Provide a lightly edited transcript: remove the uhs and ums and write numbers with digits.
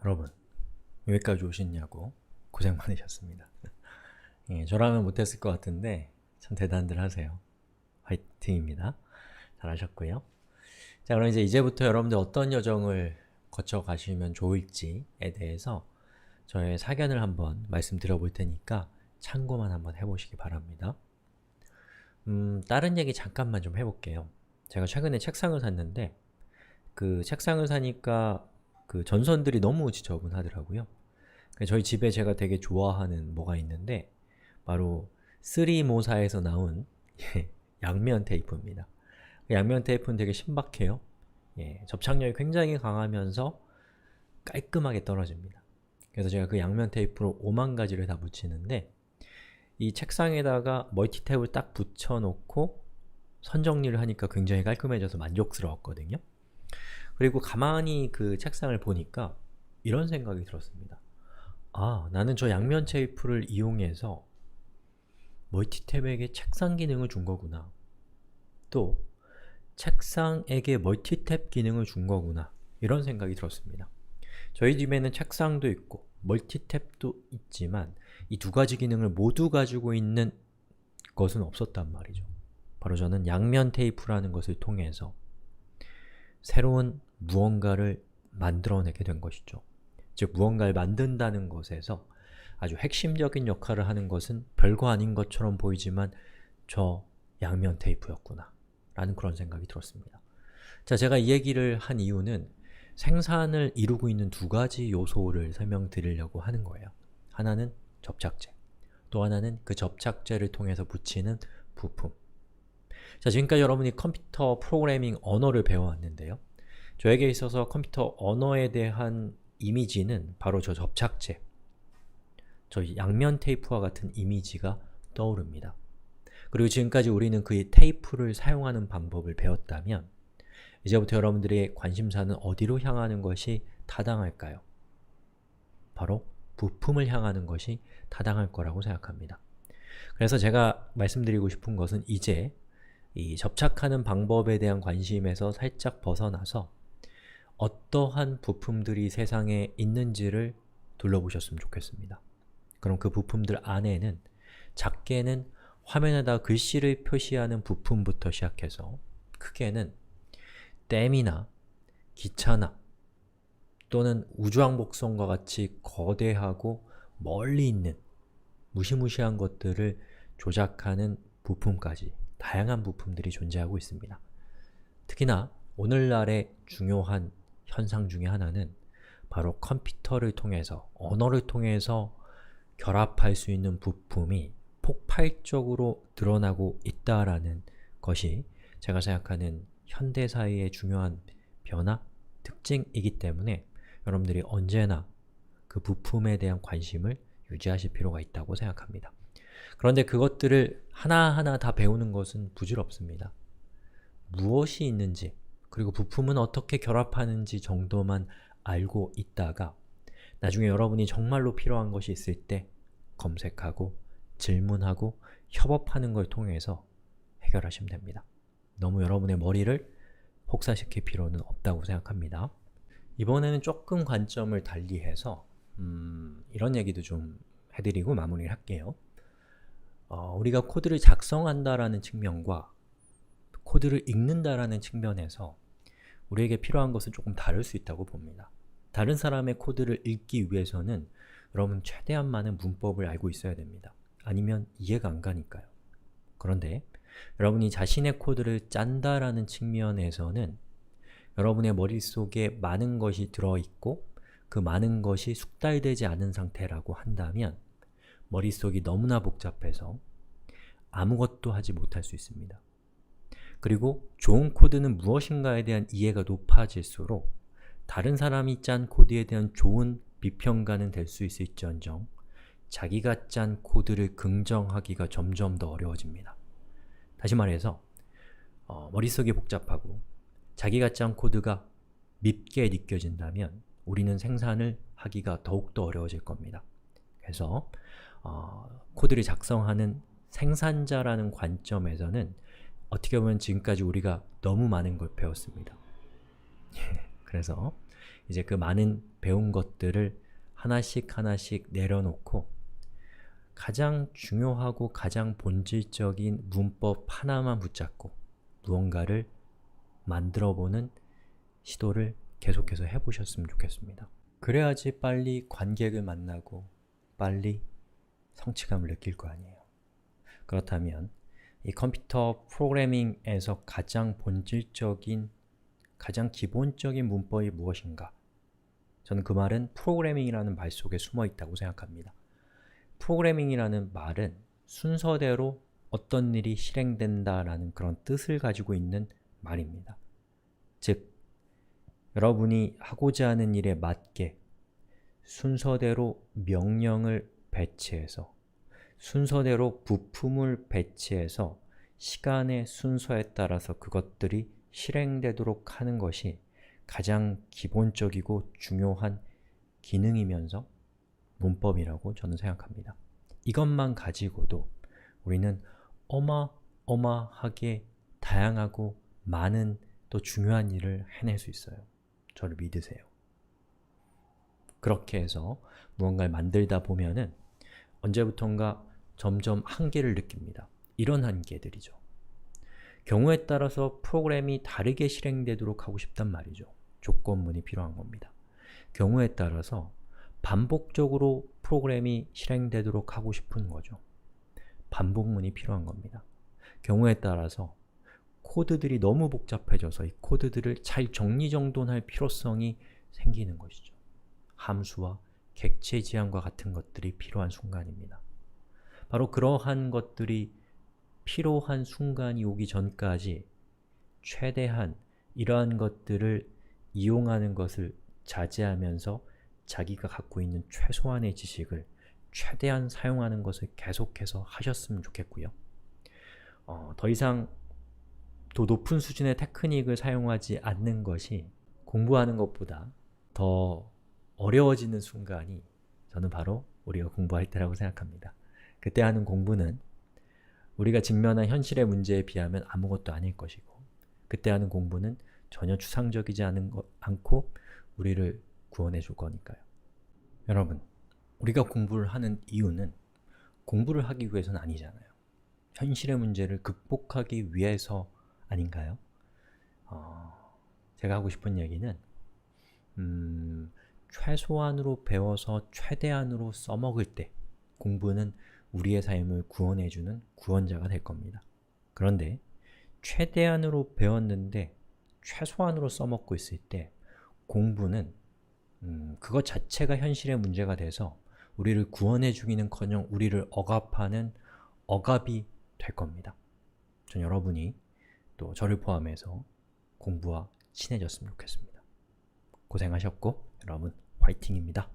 여러분, 여기까지 오셨냐고 고생 많으셨습니다. 예, 저라면 못했을 것 같은데 참 대단들 하세요. 화이팅입니다. 잘하셨고요. 자, 그럼 이제부터 여러분들 어떤 여정을 거쳐 가시면 좋을지에 대해서 저의 사견을 한번 말씀드려 볼 테니까 참고만 한번 해보시기 바랍니다. 다른 얘기 잠깐만 좀 해볼게요. 제가 최근에 책상을 샀는데 그 책상을 사니까 그 전선들이 너무 지저분하더라고요. 저희 집에 제가 되게 좋아하는 뭐가 있는데 바로 3모사에서 나온 양면 테이프입니다. 양면 테이프는 되게 신박해요. 접착력이 굉장히 강하면서 깔끔하게 떨어집니다. 그래서 제가 그 양면 테이프로 5만 가지를 다 붙이는데 이 책상에다가 멀티탭을 딱 붙여놓고 선 정리를 하니까 굉장히 깔끔해져서 만족스러웠거든요. 그리고 가만히 그 책상을 보니까 이런 생각이 들었습니다. 아, 나는 저 양면 테이프를 이용해서 멀티탭에게 책상 기능을 준 거구나. 또 책상에게 멀티탭 기능을 준 거구나. 이런 생각이 들었습니다. 저희 집에는 책상도 있고 멀티탭도 있지만 이 두 가지 기능을 모두 가지고 있는 것은 없었단 말이죠. 바로 저는 양면 테이프라는 것을 통해서 새로운 무언가를 만들어내게 된 것이죠. 즉, 무언가를 만든다는 것에서 아주 핵심적인 역할을 하는 것은 별거 아닌 것처럼 보이지만 저 양면 테이프였구나 라는 그런 생각이 들었습니다. 자, 제가 이 얘기를 한 이유는 생산을 이루고 있는 두 가지 요소를 설명드리려고 하는 거예요. 하나는 접착제, 또 하나는 그 접착제를 통해서 붙이는 부품. 자, 지금까지 여러분이 컴퓨터 프로그래밍 언어를 배워왔는데요. 저에게 있어서 컴퓨터 언어에 대한 이미지는 바로 저 접착제, 저 양면 테이프와 같은 이미지가 떠오릅니다. 그리고 지금까지 우리는 그 테이프를 사용하는 방법을 배웠다면 이제부터 여러분들의 관심사는 어디로 향하는 것이 타당할까요? 바로 부품을 향하는 것이 타당할 거라고 생각합니다. 그래서 제가 말씀드리고 싶은 것은 이제 이 접착하는 방법에 대한 관심에서 살짝 벗어나서 어떠한 부품들이 세상에 있는지를 둘러보셨으면 좋겠습니다. 그럼 그 부품들 안에는 작게는 화면에다 글씨를 표시하는 부품부터 시작해서 크게는 댐이나 기차나 또는 우주왕복선과 같이 거대하고 멀리 있는 무시무시한 것들을 조작하는 부품까지 다양한 부품들이 존재하고 있습니다. 특히나 오늘날의 중요한 현상 중에 하나는 바로 컴퓨터를 통해서, 언어를 통해서 결합할 수 있는 부품이 폭발적으로 드러나고 있다라는 것이 제가 생각하는 현대사회의 중요한 변화, 특징이기 때문에 여러분들이 언제나 그 부품에 대한 관심을 유지하실 필요가 있다고 생각합니다. 그런데 그것들을 하나하나 다 배우는 것은 부질없습니다. 무엇이 있는지, 그리고 부품은 어떻게 결합하는지 정도만 알고 있다가 나중에 여러분이 정말로 필요한 것이 있을 때 검색하고 질문하고 협업하는 걸 통해서 해결하시면 됩니다. 너무 여러분의 머리를 혹사시킬 필요는 없다고 생각합니다. 이번에는 조금 관점을 달리해서 이런 얘기도 좀 해드리고 마무리를 할게요. 우리가 코드를 작성한다라는 측면과 코드를 읽는다라는 측면에서 우리에게 필요한 것은 조금 다를 수 있다고 봅니다. 다른 사람의 코드를 읽기 위해서는 여러분 최대한 많은 문법을 알고 있어야 됩니다. 아니면 이해가 안 가니까요. 그런데 여러분이 자신의 코드를 짠다라는 측면에서는 여러분의 머릿속에 많은 것이 들어있고 그 많은 것이 숙달되지 않은 상태라고 한다면 머릿속이 너무나 복잡해서 아무것도 하지 못할 수 있습니다. 그리고 좋은 코드는 무엇인가에 대한 이해가 높아질수록 다른 사람이 짠 코드에 대한 좋은 비평가는 될 수 있을지언정 자기가 짠 코드를 긍정하기가 점점 더 어려워집니다. 다시 말해서 머릿속이 복잡하고 자기가 짠 코드가 밉게 느껴진다면 우리는 생산을 하기가 더욱더 어려워질 겁니다. 그래서 코드를 작성하는 생산자라는 관점에서는 어떻게 보면 지금까지 우리가 너무 많은 걸 배웠습니다. 그래서 이제 그 많은 배운 것들을 하나씩 하나씩 내려놓고 가장 중요하고 가장 본질적인 문법 하나만 붙잡고 무언가를 만들어보는 시도를 계속해서 해보셨으면 좋겠습니다. 그래야지 빨리 관객을 만나고 빨리 성취감을 느낄 거 아니에요. 그렇다면 이 컴퓨터 프로그래밍에서 가장 본질적인, 가장 기본적인 문법이 무엇인가? 저는 그 말은 프로그래밍이라는 말 속에 숨어 있다고 생각합니다. 프로그래밍이라는 말은 순서대로 어떤 일이 실행된다라는 그런 뜻을 가지고 있는 말입니다. 즉, 여러분이 하고자 하는 일에 맞게 순서대로 명령을 배치해서 순서대로 부품을 배치해서 시간의 순서에 따라서 그것들이 실행되도록 하는 것이 가장 기본적이고 중요한 기능이면서 문법이라고 저는 생각합니다. 이것만 가지고도 우리는 어마어마하게 다양하고 많은 또 중요한 일을 해낼 수 있어요. 저를 믿으세요. 그렇게 해서 무언가를 만들다 보면은 언제부턴가 점점 한계를 느낍니다. 이런 한계들이죠. 경우에 따라서 프로그램이 다르게 실행되도록 하고 싶단 말이죠. 조건문이 필요한 겁니다. 경우에 따라서 반복적으로 프로그램이 실행되도록 하고 싶은 거죠. 반복문이 필요한 겁니다. 경우에 따라서 코드들이 너무 복잡해져서 이 코드들을 잘 정리정돈할 필요성이 생기는 것이죠. 함수와 객체 지향과 같은 것들이 필요한 순간입니다. 바로 그러한 것들이 필요한 순간이 오기 전까지 최대한 이러한 것들을 이용하는 것을 자제하면서 자기가 갖고 있는 최소한의 지식을 최대한 사용하는 것을 계속해서 하셨으면 좋겠고요. 더 이상 더 높은 수준의 테크닉을 사용하지 않는 것이 공부하는 것보다 더 어려워지는 순간이 저는 바로 우리가 공부할 때라고 생각합니다. 그때 하는 공부는 우리가 직면한 현실의 문제에 비하면 아무것도 아닐 것이고 그때 하는 공부는 전혀 추상적이지 않고 우리를 구원해 줄 거니까요. 여러분, 우리가 공부를 하는 이유는 공부를 하기 위해서는 아니잖아요. 현실의 문제를 극복하기 위해서 아닌가요? 제가 하고 싶은 얘기는 최소한으로 배워서 최대한으로 써먹을 때 공부는 우리의 삶을 구원해주는 구원자가 될 겁니다. 그런데 최대한으로 배웠는데 최소한으로 써먹고 있을 때 공부는 그것 자체가 현실의 문제가 돼서 우리를 구원해주기는커녕 우리를 억압하는 억압이 될 겁니다. 전 여러분이 또 저를 포함해서 공부와 친해졌으면 좋겠습니다. 고생하셨고 여러분 화이팅입니다.